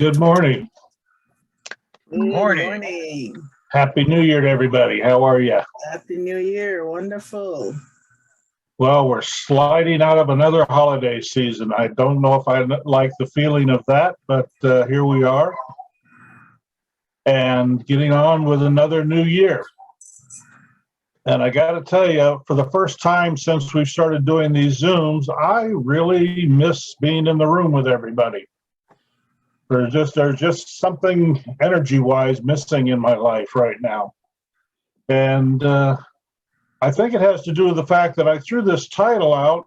Good morning. Good morning. Happy New Year to everybody. How are you? Happy New Year. Wonderful. Well, we're sliding out of another holiday season. I don't know if I like the feeling of that, but here we are. And getting on with another new year. And I got to tell you, for the first time since we've started doing these Zooms, I really miss being in the room with everybody. There's just something energy-wise missing in my life right now. And I think it has to do with the fact that I threw this title out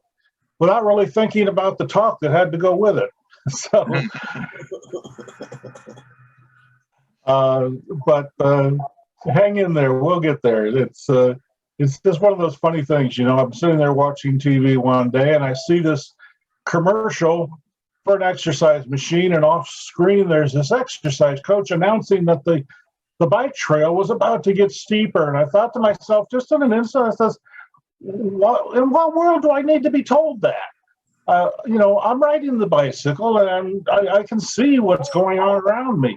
without really thinking about the talk that had to go with it. So, but hang in there. We'll get there. It's just one of those funny things, you know. I'm sitting there watching TV one day, and I see this commercial for an exercise machine, and off screen there's this exercise coach announcing that the bike trail was about to get steeper. And I thought to myself, just in an instant, I says, in what world do I need to be told that? You know, I'm riding the bicycle, and I can see what's going on around me.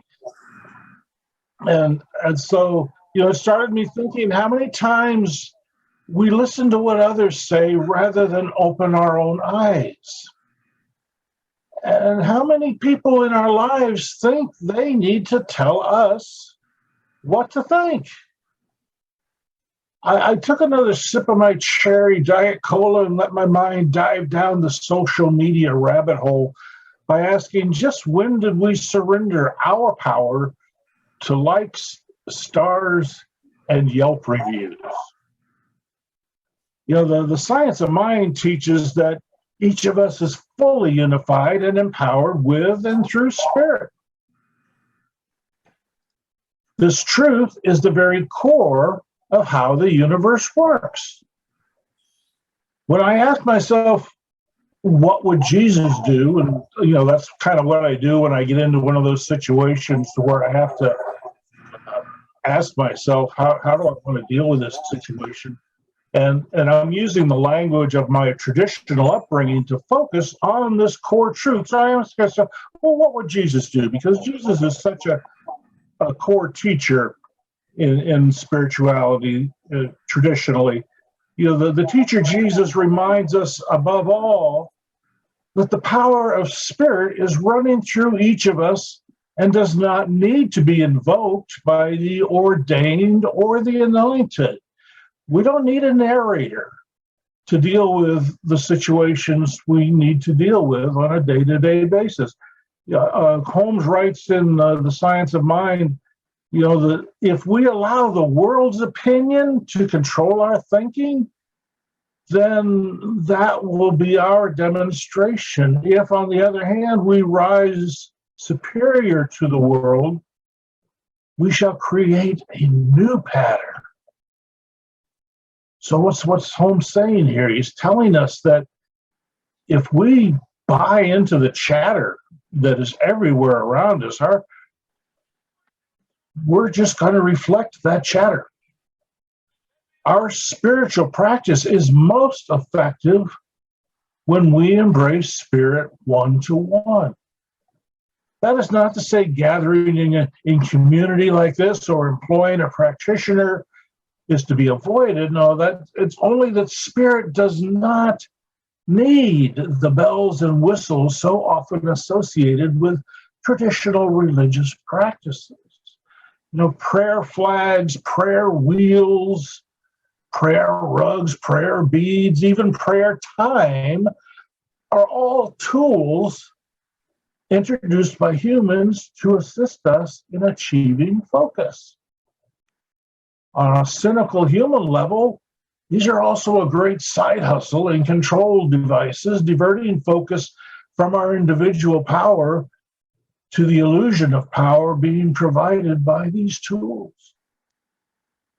And so, you know, it started me thinking how many times we listen to what others say rather than open our own eyes. And how many people in our lives think they need to tell us what to think? I took another sip of my cherry Diet Cola and let my mind dive down the social media rabbit hole by asking, just when did we surrender our power to likes, stars, and Yelp reviews? You know, the science of mind teaches that each of us is fully unified and empowered with and through spirit. This truth is the very core of how the universe works. When I ask myself, what would Jesus do? And, you know, that's kind of what I do when I get into one of those situations where I have to ask myself, how do I want to deal with this situation? And I'm using the language of my traditional upbringing to focus on this core truth. So I ask myself, well, what would Jesus do? Because Jesus is such a core teacher in spirituality traditionally. You know, the teacher Jesus reminds us above all that the power of spirit is running through each of us and does not need to be invoked by the ordained or the anointed. We don't need a narrator to deal with the situations we need to deal with on a day-to-day basis. Holmes writes in The Science of Mind, you know, that if we allow the world's opinion to control our thinking, then that will be our demonstration. If, on the other hand, we rise superior to the world, we shall create a new pattern. So what's Holmes saying here? He's telling us that if we buy into the chatter that is everywhere around us, we're just going to reflect that chatter. Our spiritual practice is most effective when we embrace spirit one-to-one. That is not to say gathering in community like this or employing a practitioner is to be avoided. No, that it's only that spirit does not need the bells and whistles so often associated with traditional religious practices. You know, prayer flags, prayer wheels, prayer rugs, prayer beads, even prayer time are all tools introduced by humans to assist us in achieving focus. On a cynical human level, these are also a great side hustle and control devices, diverting focus from our individual power to the illusion of power being provided by these tools.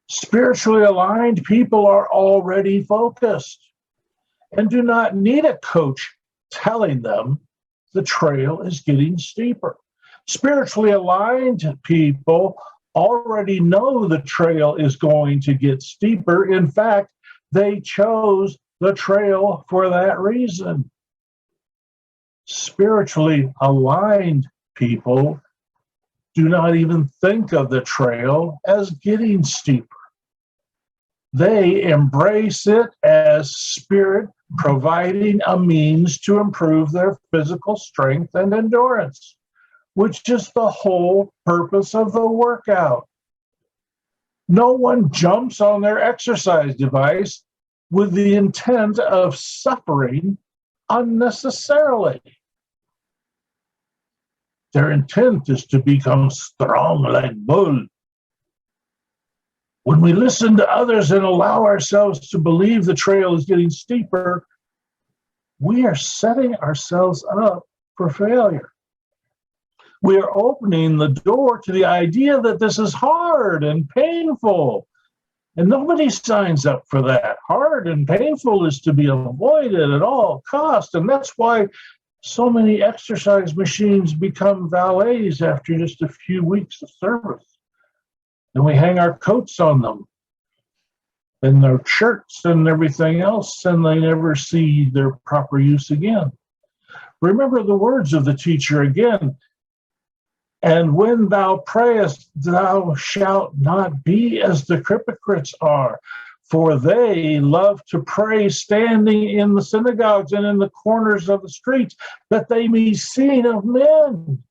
Spiritually aligned people are already focused and do not need a coach telling them the trail is getting steeper. Spiritually aligned people already know the trail is going to get steeper. In fact, they chose the trail for that reason. Spiritually aligned people do not even think of the trail as getting steeper. They embrace it as spirit providing a means to improve their physical strength and endurance, which is the whole purpose of the workout. No one jumps on their exercise device with the intent of suffering unnecessarily. Their intent is to become strong like bull. When we listen to others and allow ourselves to believe the trail is getting steeper, we are setting ourselves up for failure. We are opening the door to the idea that this is hard and painful. And nobody signs up for that. Hard and painful is to be avoided at all costs. And that's why so many exercise machines become valets after just a few weeks of service. And we hang our coats on them and their shirts and everything else, and they never see their proper use again. Remember the words of the teacher again. And when thou prayest, thou shalt not be as the hypocrites are, for they love to pray standing in the synagogues and in the corners of the streets, that they be seen of men.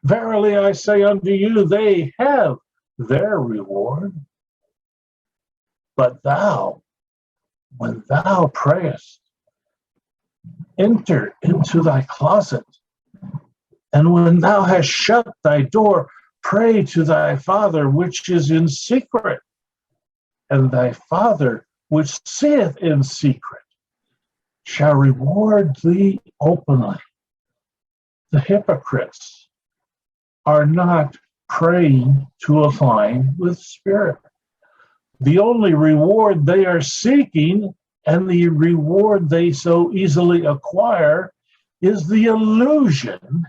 Verily I say unto you, they have their reward. But thou, when thou prayest, enter into thy closet, and when thou hast shut thy door, pray to thy Father which is in secret, and thy Father which seeth in secret shall reward thee openly. The hypocrites are not praying to align with spirit. The only reward they are seeking, and the reward they so easily acquire, is the illusion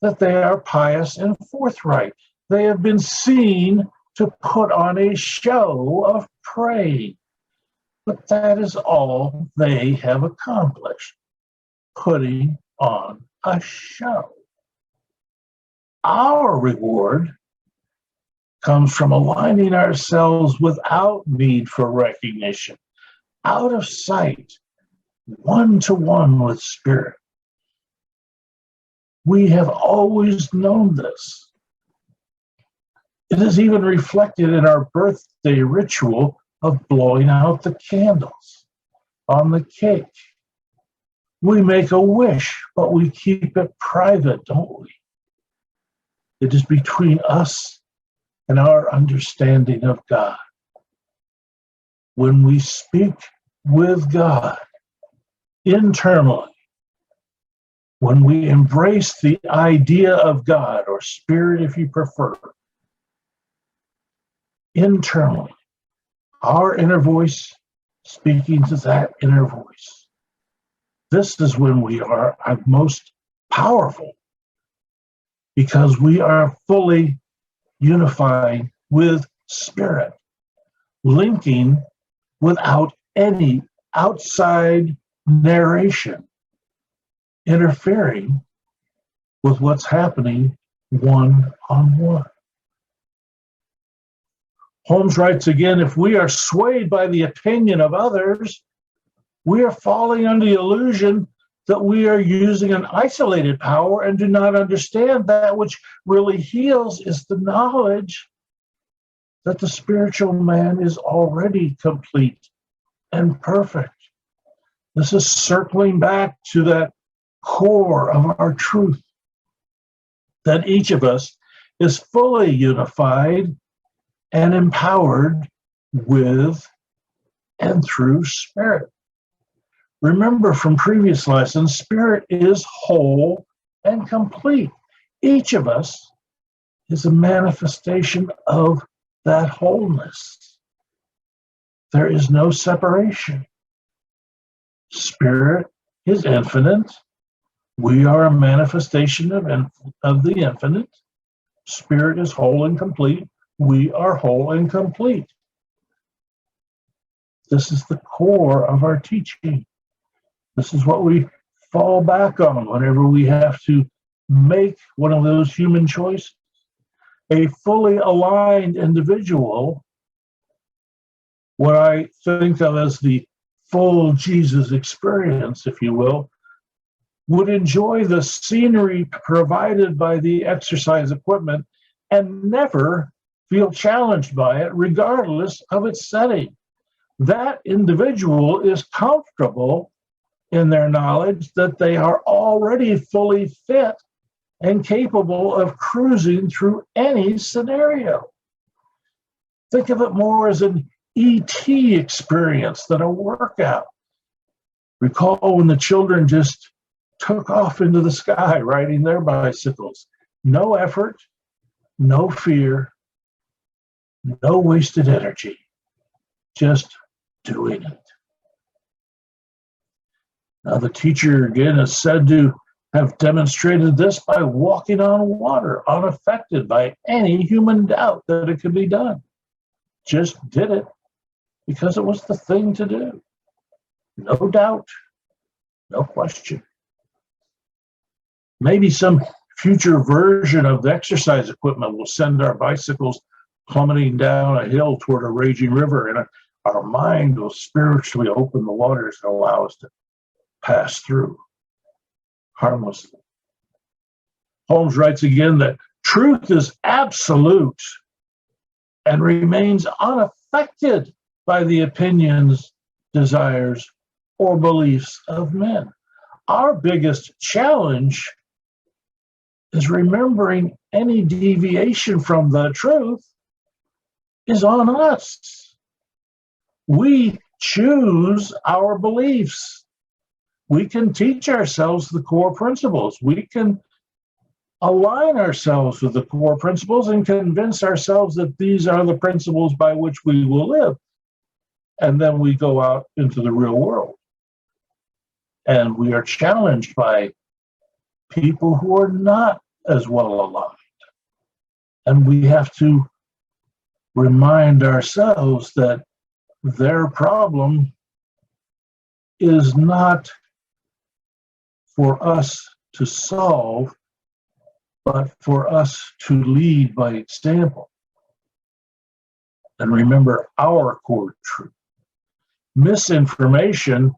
that they are pious and forthright. They have been seen to put on a show of praying. But that is all they have accomplished, putting on a show. Our reward comes from aligning ourselves without need for recognition, out of sight, one-to-one with spirit. We have always known this. It is even reflected in our birthday ritual of blowing out the candles on the cake. We make a wish, but we keep it private, don't we? It is between us and our understanding of God. When we speak with God internally, when we embrace the idea of God, or spirit if you prefer, internally, our inner voice speaking to that inner voice, this is when we are our most powerful, because we are fully unifying with spirit, linking without any outside narration interfering with what's happening one-on-one. Holmes writes again, if we are swayed by the opinion of others, we are falling under the illusion that we are using an isolated power and do not understand that which really heals is the knowledge that the spiritual man is already complete and perfect. This is circling back to that core of our truth, that each of us is fully unified and empowered with and through spirit. Remember from previous lessons, spirit is whole and complete. Each of us is a manifestation of that wholeness. There is no separation. Spirit is infinite. We are a manifestation of the infinite. Spirit is whole and complete. We are whole and complete. This is the core of our teaching. This is what we fall back on whenever we have to make one of those human choices. A fully aligned individual, what I think of as the full Jesus experience, if you will, would enjoy the scenery provided by the exercise equipment and never feel challenged by it, regardless of its setting. That individual is comfortable in their knowledge that they are already fully fit and capable of cruising through any scenario. Think of it more as an ET experience than a workout. Recall when the children just took off into the sky riding their bicycles. No effort, no fear, no wasted energy, just doing it. Now, the teacher again is said to have demonstrated this by walking on water, unaffected by any human doubt that it could be done. Just did it because it was the thing to do. No doubt, no question. Maybe some future version of the exercise equipment will send our bicycles plummeting down a hill toward a raging river, and our mind will spiritually open the waters and allow us to pass through harmlessly. Holmes writes again that truth is absolute and remains unaffected by the opinions, desires, or beliefs of men. Our biggest challenge is remembering any deviation from the truth is on us. We choose our beliefs. We can teach ourselves the core principles. We can align ourselves with the core principles and convince ourselves that these are the principles by which we will live. And then we go out into the real world. And we are challenged by people who are not as well aligned. And we have to remind ourselves that their problem is not for us to solve, but for us to lead by example. And remember our core truth. Misinformation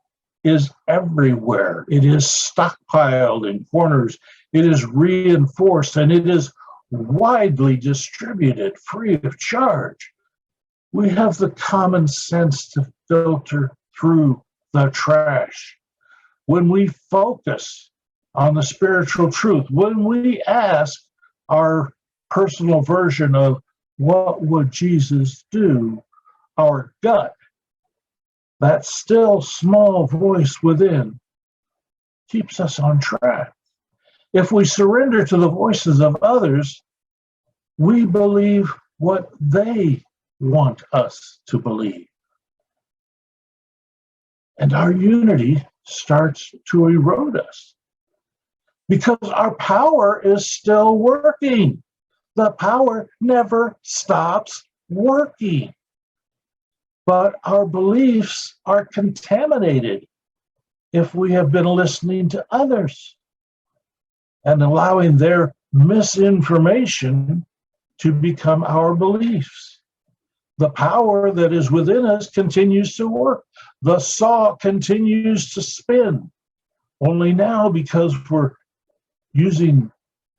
is everywhere. It is stockpiled in corners. It is reinforced, and it is widely distributed free of charge. We have the common sense to filter through the trash. When we focus on the spiritual truth, when we ask our personal version of what would Jesus do, our gut, that still small voice within, keeps us on track. If we surrender to the voices of others, we believe what they want us to believe. And our unity starts to erode us because our power is still working. The power never stops working. But our beliefs are contaminated if we have been listening to others and allowing their misinformation to become our beliefs. The power that is within us continues to work. The saw continues to spin. Only now, because we're using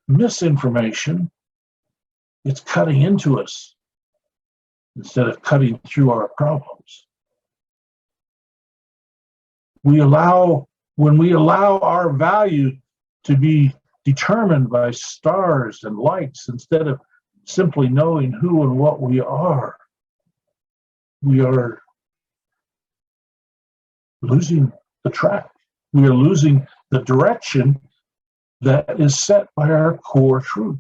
misinformation, it's cutting into us instead of cutting through our problems. When we allow our value to be determined by stars and lights instead of simply knowing who and what we are losing the track. We are losing the direction that is set by our core truth.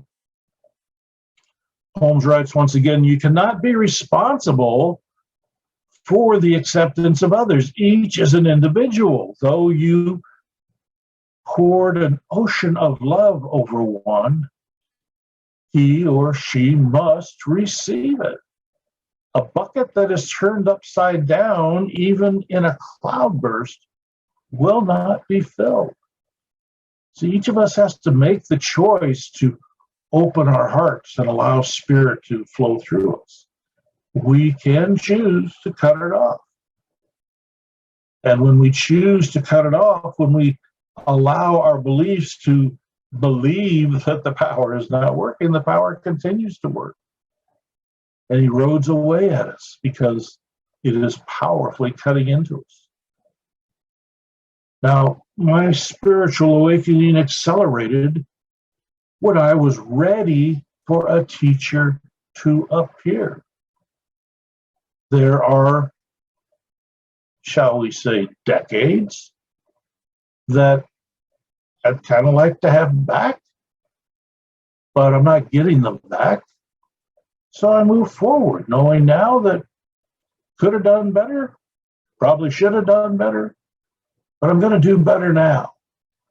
Holmes writes once again, you cannot be responsible for the acceptance of others. Each is an individual. Though you poured an ocean of love over one, he or she must receive it. A bucket that is turned upside down, even in a cloudburst, will not be filled. So each of us has to make the choice to open our hearts and allow spirit to flow through us, we can choose to cut it off. And when we choose to cut it off, when we allow our beliefs to believe that the power is not working, the power continues to work. And erodes away at us because it is powerfully cutting into us. Now, my spiritual awakening accelerated when I was ready for a teacher to appear. There are, shall we say, decades that I'd kind of like to have back, but I'm not getting them back. So I move forward, knowing now that could have done better, probably should have done better, but I'm going to do better now.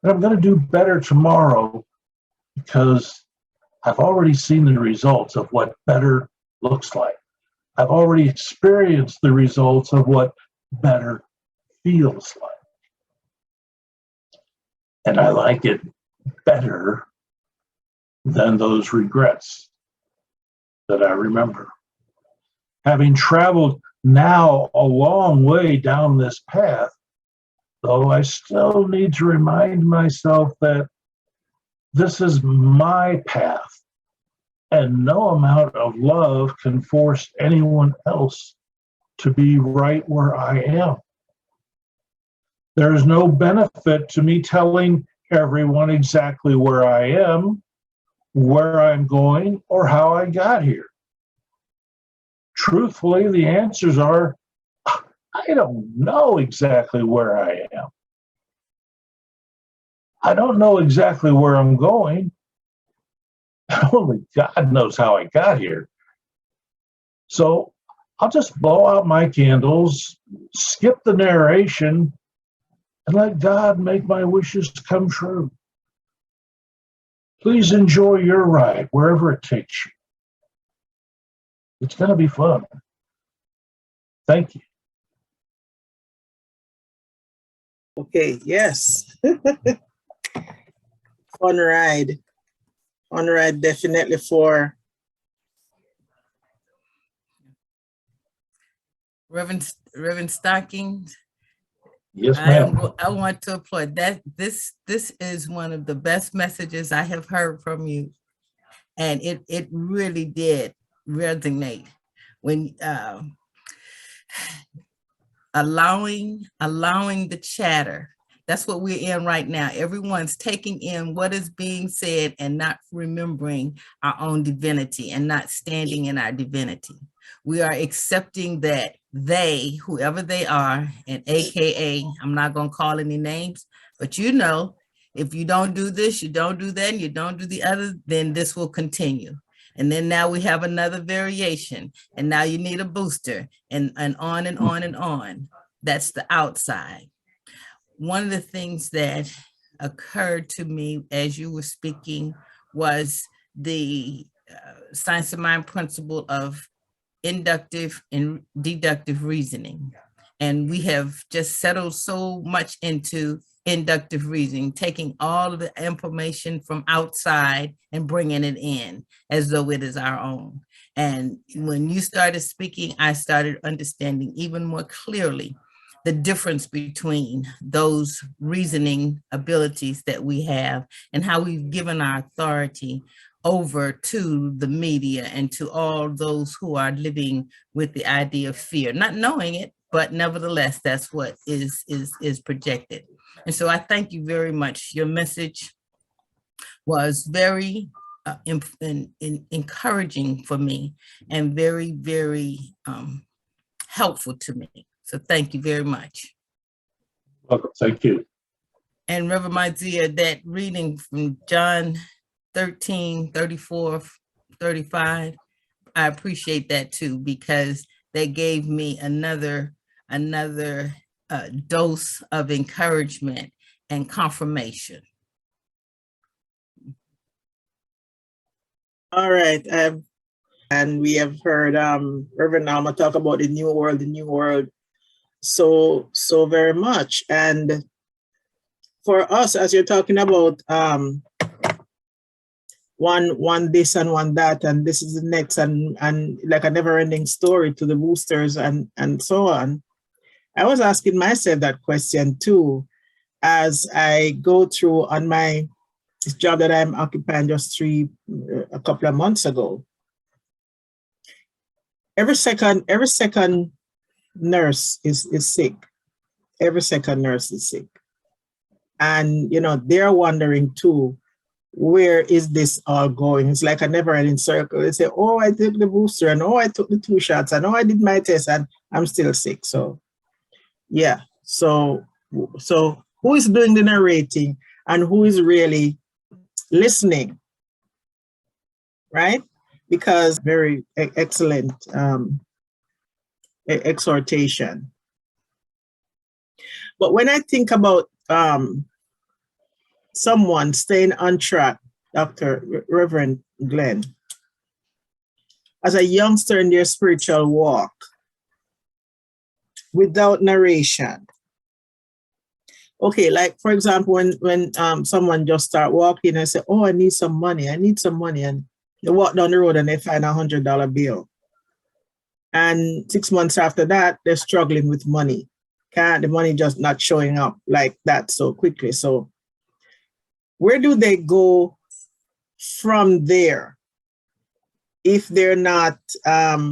And I'm going to do better tomorrow because I've already seen the results of what better looks like. I've already experienced the results of what better feels like. And I like it better than those regrets that I remember. Having traveled now a long way down this path, though I still need to remind myself that this is my path, and no amount of love can force anyone else to be right where I am. There is no benefit to me telling everyone exactly where I am, where I'm going, or how I got here. Truthfully, the answers are, I don't know exactly where I am. I don't know exactly where I'm going. Only God knows how I got here. So I'll just blow out my candles, skip the narration, and let God make my wishes come true. Please enjoy your ride wherever it takes you. It's going to be fun. Thank you. Okay, yes. Fun ride. Fun ride definitely for Reverend Stockings. Yes, ma'am. I want to applaud that. This is one of the best messages I have heard from you, and it really did resonate when allowing the chatter. That's what we're in right now. Everyone's taking in what is being said and not remembering our own divinity and not standing in our divinity. We are accepting that they, whoever they are, and AKA, I'm not going to call any names, but you know, if you don't do this, you don't do that, and you don't do the other, then this will continue. And then now we have another variation, and now you need a booster, and on and on and on. That's the outside. One of the things that occurred to me as you were speaking was the science of mind principle of inductive and deductive reasoning. And we have just settled so much into inductive reasoning, taking all of the information from outside and bringing it in as though it is our own. And when you started speaking, I started understanding even more clearly the difference between those reasoning abilities that we have and how we've given our authority over to the media and to all those who are living with the idea of fear, not knowing it, but nevertheless, that's what is projected. And so I thank you very much. Your message was very encouraging for me and very, very helpful to me. So thank you very much. Welcome. Thank you. And Reverend Isaiah, that reading from John 13, 34, 35, I appreciate that too, because they gave me another dose of encouragement and confirmation. all right. And we have heard Reverend Alma talk about the new world so very much. And for us, as you're talking about one this and one that, and this is the next, and like a never-ending story to the boosters and so on. I was asking myself that question too, as I go through on my job that I'm occupying just a couple of months ago. Every second nurse is sick. Every second nurse is sick. And, you know, they're wondering too, where is this all going? It's like a never-ending circle. They say, oh, I took the booster, and oh, I took the 2 shots, and oh, I did my test, and I'm still sick. So, yeah. So who is doing the narrating and who is really listening, right? Because very excellent exhortation. But when I think about someone staying on track, Reverend Glen, as a youngster in their spiritual walk, without narration. Okay, like for example, when someone just start walking and say, oh, I need some money, and they walk down the road and they find $100 bill. And 6 months after that, they're struggling with money. The money just not showing up like that so quickly. So where do they go from there if they're not they're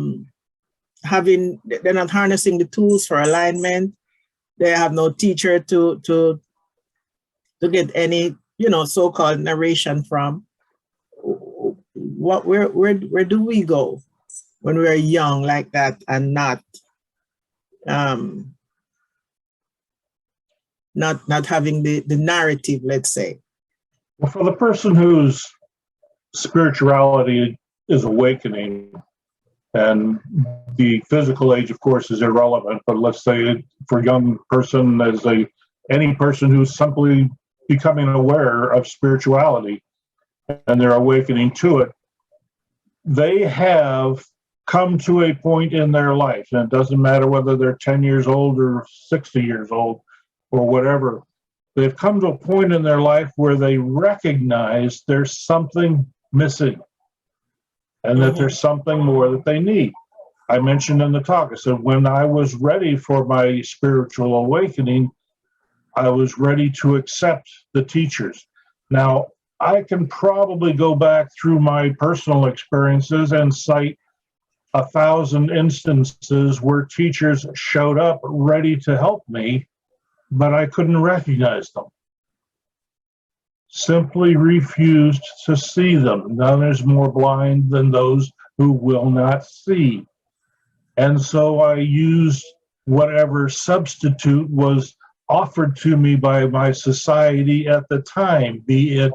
not harnessing the tools for alignment? They have no teacher to get any, you know, so-called narration from. Where do we go when we're young like that and not having the narrative, let's say? Well, for the person whose spirituality is awakening, and the physical age, of course, is irrelevant, but let's say for a young person, as any person who's simply becoming aware of spirituality and they're awakening to it, they have come to a point in their life, and it doesn't matter whether they're 10 years old or 60 years old or whatever, they've come to a point in their life where they recognize there's something missing and that there's something more that they need. I mentioned in the talk, I said, when I was ready for my spiritual awakening, I was ready to accept the teachers. Now, I can probably go back through my personal experiences and cite 1,000 instances where teachers showed up ready to help me, but I couldn't recognize them. Simply refused to see them. None is more blind than those who will not see. And so I used whatever substitute was offered to me by my society at the time, be it,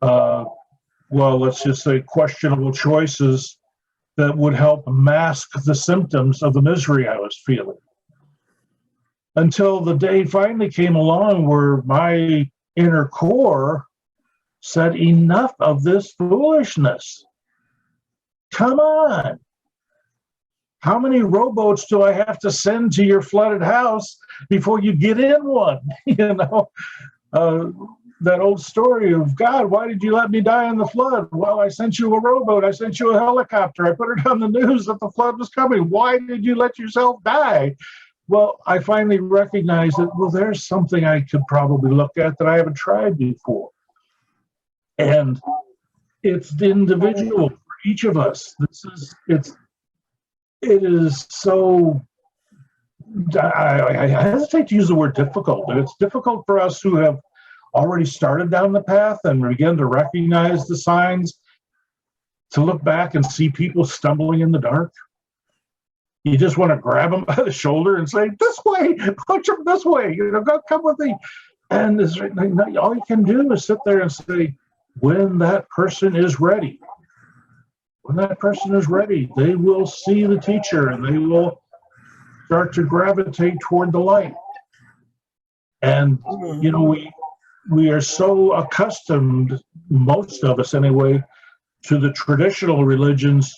well, let's just say questionable choices that would help mask the symptoms of the misery I was feeling. Until the day finally came along where my inner core said, enough of this foolishness. Come on. How many rowboats do I have to send to your flooded house before you get in one? You know, that old story of, God, why did you let me die in the flood? Well, I sent you a rowboat. I sent you a helicopter. I put it on the news that the flood was coming. Why did you let yourself die? Well, I finally recognized that, well, there's something I could probably look at that I haven't tried before. And it's individual for each of us. It is so, I hesitate to use the word difficult, but it's difficult for us who have already started down the path and begin to recognize the signs, to look back and see people stumbling in the dark. You just want to grab them by the shoulder and say, this way, push them this way, you know, go come with me. And all you can do is sit there and say, when that person is ready, they will see the teacher and they will start to gravitate toward the light. And, you know, we are so accustomed, most of us anyway, to the traditional religions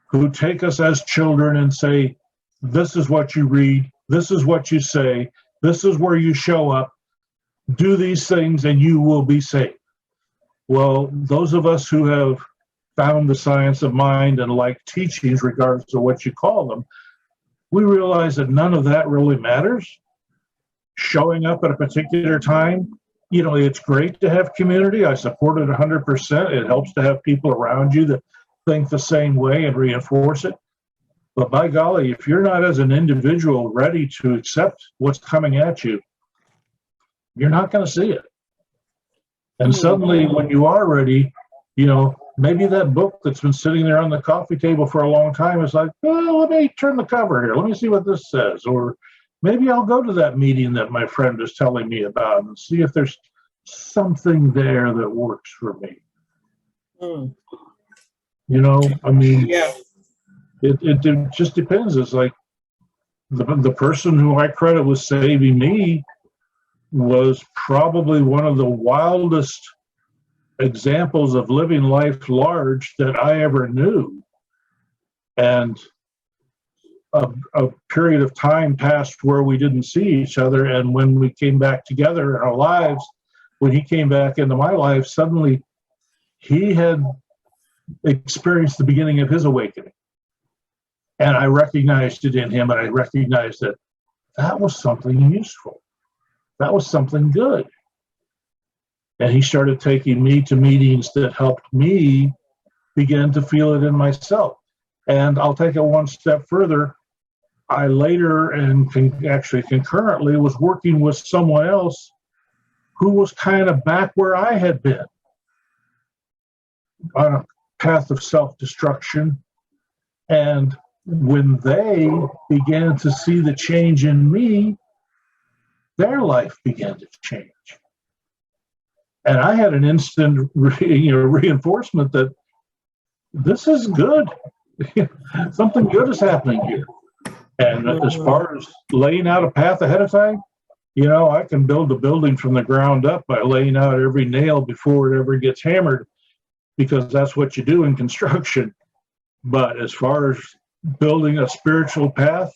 who take us as children and say, this is what you read, this is what you say, this is where you show up, do these things and you will be saved. Well, those of us who have found the science of mind and like teachings, regardless of what you call them, we realize that none of that really matters. Showing up at a particular time, you know, it's great to have community. I support it 100%. It helps to have people around you that think the same way and reinforce it. But by golly, if you're not as an individual ready to accept what's coming at you, you're not going to see it. And suddenly when you are ready, you know, maybe that book that's been sitting there on the coffee table for a long time is like, well, let me turn the cover here. Let me see what this says. Or maybe I'll go to that meeting that my friend is telling me about and see if there's something there that works for me. You know, I mean, Yeah. it just depends. It's like the person who I credit with saving me was probably one of the wildest examples of living life large that I ever knew. And a period of time passed where we didn't see each other. And when we came back together in our lives, when he came back into my life, suddenly he had experienced the beginning of his awakening. And I recognized it in him, and I recognized that that was something useful. That was something good. And he started taking me to meetings that helped me begin to feel it in myself. And I'll take it one step further. I later and actually concurrently was working with someone else who was kind of back where I had been on a path of self-destruction. And when they began to see the change in me, their life began to change. And I had an instant reinforcement that this is good. Something good is happening here. And as far as laying out a path ahead of time, you know, I can build a building from the ground up by laying out every nail before it ever gets hammered, because that's what you do in construction. But as far as building a spiritual path,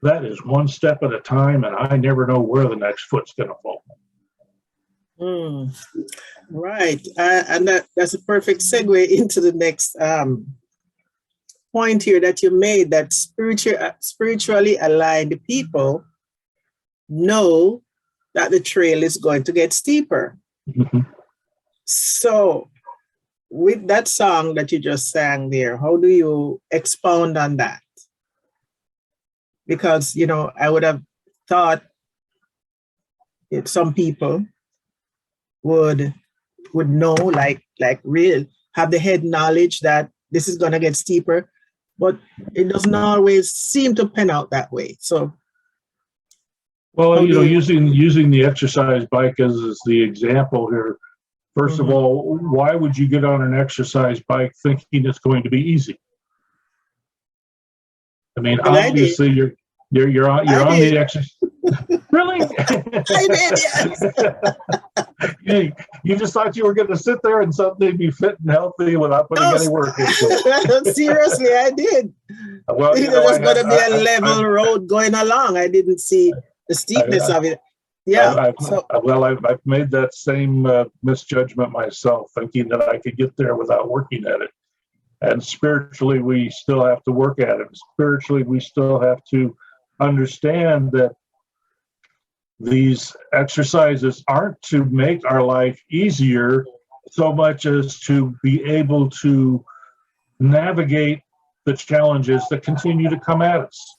that is one step at a time, and I never know where the next foot's going to fall. Right. And that's a perfect segue into the next point here that you made, that spiritually aligned people know that the trail is going to get steeper. So with that song that you just sang there, how do you expound on that? Because, you know, I would have thought if some people would know, like real, have the head knowledge that this is going to get steeper, but it doesn't always seem to pan out that way. So, well, you know, using the exercise bike as the example here. First of all, why would you get on an exercise bike thinking it's going to be easy? I mean, well, obviously you're on the exercise. Really? I did, yes. You just thought you were going to sit there and suddenly be fit and healthy without putting any work into it. Seriously, I did. Well, there was going to be a level road going along. I didn't see the steepness of it. Yeah. I've made that same misjudgment myself, thinking that I could get there without working at it. And spiritually, we still have to work at it. Spiritually, we still have to understand that these exercises aren't to make our life easier so much as to be able to navigate the challenges that continue to come at us.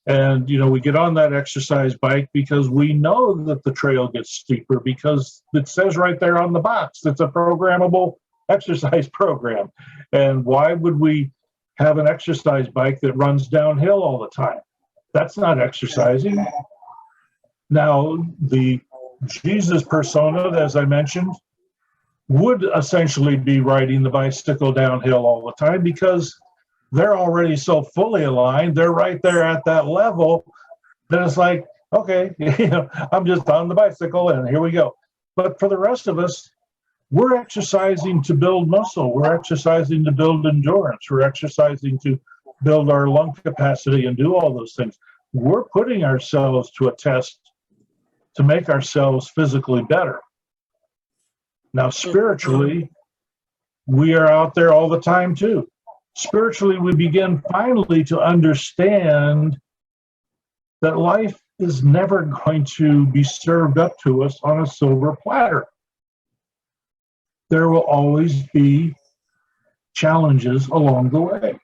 And, you know, we get on that exercise bike because we know that the trail gets steeper, because it says right there on the box, it's a programmable exercise program. And why would we have an exercise bike that runs downhill all the time? That's not exercising. Now, the Jesus persona, as I mentioned, would essentially be riding the bicycle downhill all the time, because they're already so fully aligned. They're right there at that level that it's like, okay, you know, I'm just on the bicycle and here we go. But for the rest of us, we're exercising to build muscle. We're exercising to build endurance. We're exercising to build our lung capacity and do all those things. We're putting ourselves to a test to make ourselves physically better. Now, spiritually, we are out there all the time too. Spiritually, we begin finally to understand that life is never going to be served up to us on a silver platter. There will always be challenges along the way.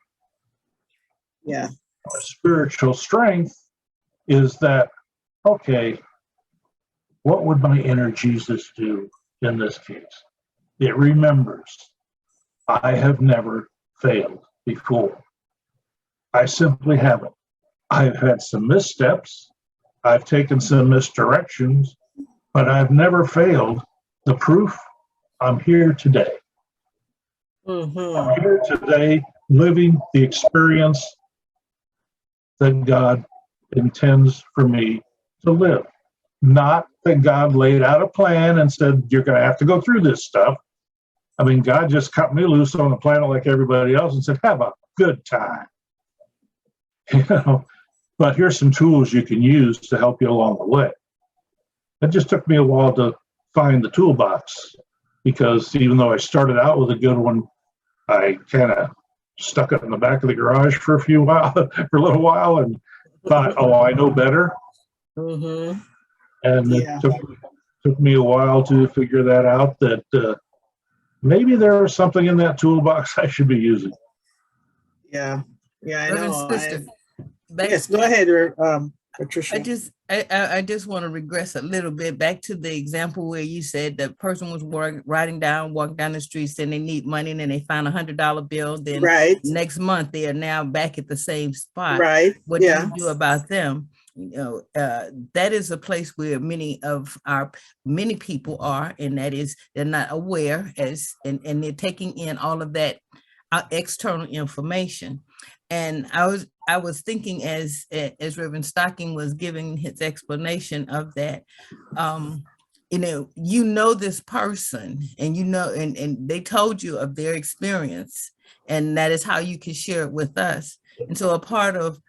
Yeah. Our spiritual strength is that, okay, what would my inner Jesus do in this case? It remembers, I have never failed before. I simply haven't. I've had some missteps. I've taken some misdirections, but I've never failed. The proof, I'm here today. I'm here today living the experience that God intends for me to live. Not that God laid out a plan and said, you're going to have to go through this stuff. I mean, God just cut me loose on the planet like everybody else and said, have a good time. You know, but here's some tools you can use to help you along the way. It just took me a while to find the toolbox, because even though I started out with a good one, I kind of stuck it in the back of the garage for a little while, and thought, oh, I know better. And it took me a while to figure that out, that maybe there was something in that toolbox I should be using. Yeah, I know. Yes, go ahead, Patricia. I just want to regress a little bit back to the example where you said the person was walking down the street saying they need money, and then they found $100 bill. Then next month they are now back at the same spot. What do you do about them? You know, that is a place where many people are, and that is they're not aware and they're taking in all of that external information. And I was thinking as Reverend Stocking was giving his explanation of that, you know this person, and and they told you of their experience, and that is how you can share it with us. And so a part of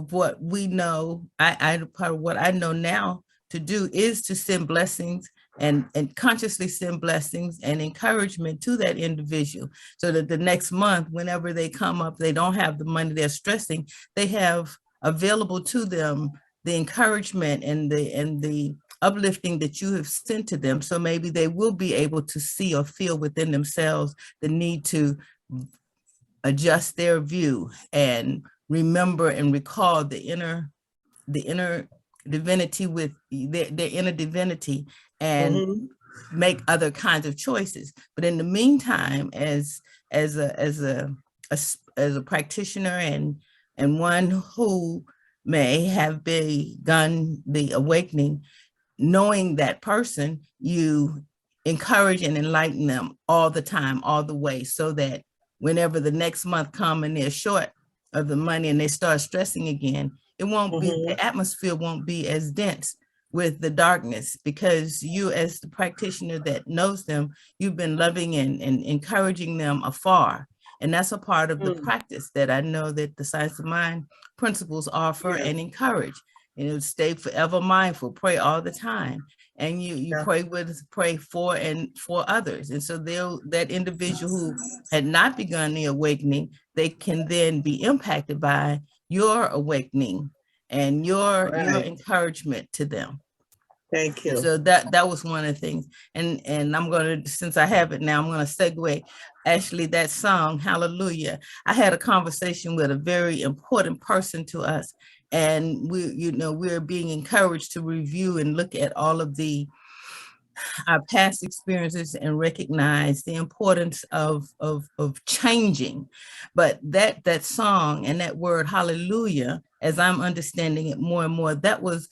what we know, part of what I know now to do is to send blessings and consciously send blessings and encouragement to that individual, so that the next month, whenever they come up, they don't have the money they're stressing, they have available to them the encouragement and the uplifting that you have sent to them. So maybe they will be able to see or feel within themselves the need to adjust their view and remember and recall the inner divinity with their inner divinity, and make other kinds of choices. But in the meantime, as a practitioner and one who may have begun the awakening, knowing that person, you encourage and enlighten them all the time, all the way, so that whenever the next month come and they're short of the money and they start stressing again, it won't be, the atmosphere won't be as dense with the darkness, because you, as the practitioner that knows them, you've been loving and encouraging them afar. And that's a part of the practice that I know that the Science of Mind principles offer and encourage. Stay forever mindful, pray all the time. And you pray for and for others. And so that individual who had not begun the awakening, they can then be impacted by your awakening and your encouragement to them. Thank you. So that was one of the things. And I'm going to, since I have it now, I'm going to segue. Actually, that song, Hallelujah, I had a conversation with a very important person to us. And we're being encouraged to review and look at all of our past experiences and recognize the importance of changing. But that song and that word hallelujah, as I'm understanding it more and more, that was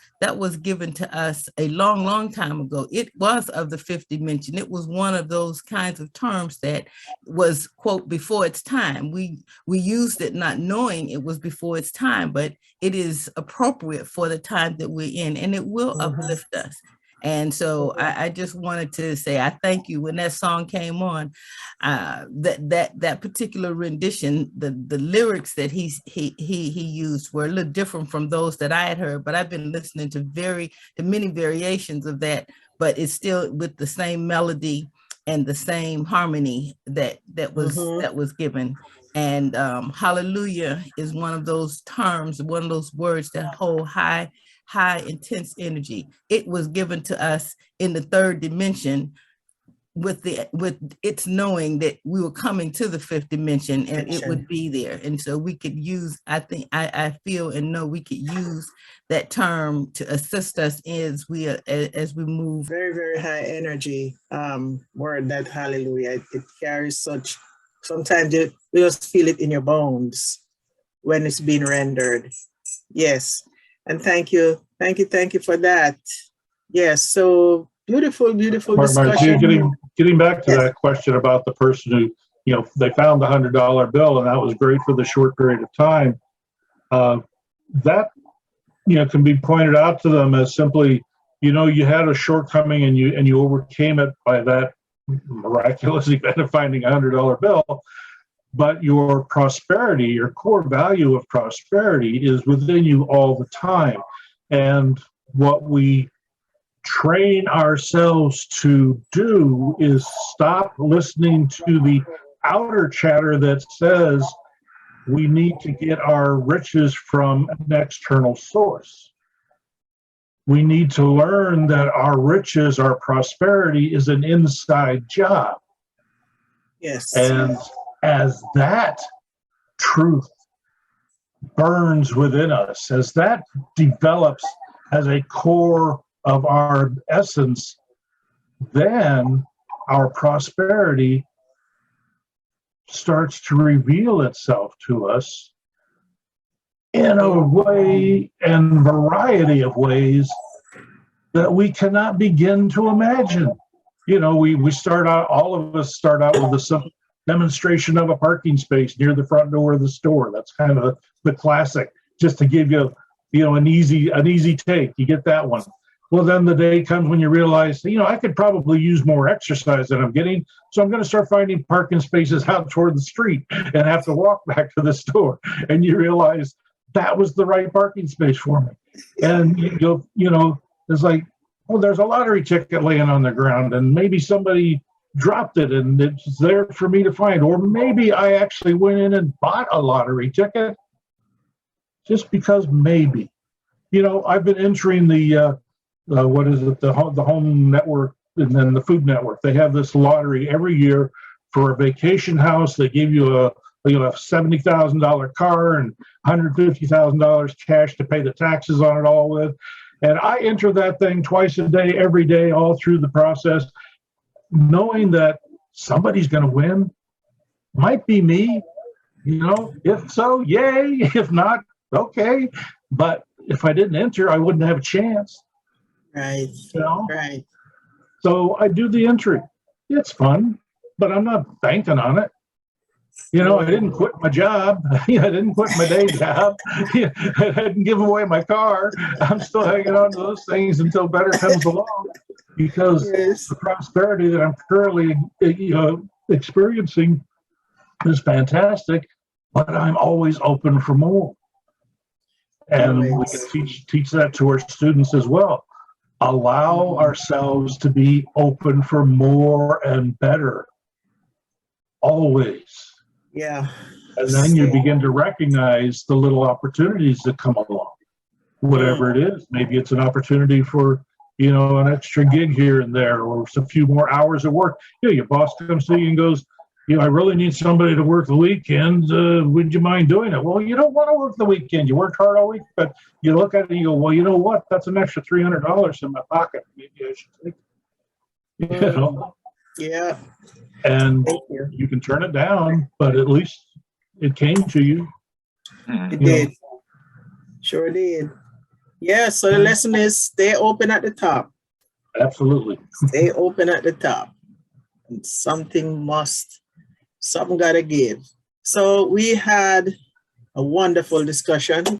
given to us a long time ago. It was of the fifth dimension. It was one of those kinds of terms that was, quote, before its time. We used it not knowing it was before its time, but it is appropriate for the time that we're in, and it will uplift us. And so I just wanted to say, I thank you. When that song came on, that particular rendition, the lyrics that he used were a little different from those that I had heard, but I've been listening to many variations of that, but it's still with the same melody and the same harmony that was given. And hallelujah is one of those terms, one of those words that hold high intense energy. It was given to us in the third dimension with its knowing that we were coming to the fifth dimension and it would be there. And so we could use, I feel and know we could use that term to assist us as we move. Very, very high energy word, that hallelujah. It carries such, sometimes you just feel it in your bones when it's being rendered. Yes. And thank you for that. Yes. So beautiful discussion. Getting back to that question about the person who, you know, they found the $100 bill and that was great for the short period of time. That, you know, can be pointed out to them as simply, you know, you had a shortcoming and you overcame it by that miraculous event of finding a $100 bill. But your prosperity, your core value of prosperity is within you all the time. And what we train ourselves to do is stop listening to the outer chatter that says we need to get our riches from an external source. We need to learn that our riches, our prosperity is an inside job. Yes. And as that truth burns within us, as that develops as a core of our essence, then our prosperity starts to reveal itself to us in a way and variety of ways that we cannot begin to imagine. You know, we start out, all of us start out with a simple demonstration of a parking space near the front door of the store. That's kind of the classic, just to give you, you know, an easy take. You get that one. Well, then the day comes when you realize, you know, I could probably use more exercise than I'm getting. So I'm going to start finding parking spaces out toward the street and have to walk back to the store. And you realize that was the right parking space for me. And you know, it's like, well, there's a lottery ticket laying on the ground and maybe somebody dropped it and it's there for me to find. Or maybe I actually went in and bought a lottery ticket just because maybe. You know, I've been entering the the home network and then the food network. They have this lottery every year for a vacation house. They give you a $70,000 car and $150,000 cash to pay the taxes on it all with. And I enter that thing twice a day, every day, all through the process, knowing that somebody's going to win. Might be me, you know. If so, yay. If not, okay. But if I didn't enter, I wouldn't have a chance. Right. You know? Right. So I do the entry. It's fun, but I'm not banking on it. You know, I didn't quit my job. I didn't quit my day job. I didn't give away my car. I'm still hanging on to those things until better comes along, because the prosperity that I'm currently, experiencing is fantastic, but I'm always open for more. And we can teach that to our students as well. Allow ourselves to be open for more and better, always. Yeah. And then you begin to recognize the little opportunities that come along, whatever it is. Maybe it's an opportunity for, you know, an extra gig here and there, or a few more hours of work. You know, your boss comes to you and goes, you know, I really need somebody to work the weekend. Would you mind doing it? Well, you don't want to work the weekend. You worked hard all week, but you look at it and you go, well, you know what? That's an extra $300 in my pocket. Maybe I should take it. You know? Yeah. And you can turn it down, but at least it came to you. It did. Sure did. Yeah, so the lesson is stay open at the top. Absolutely. Stay open at the top. And something gotta give. So we had a wonderful discussion.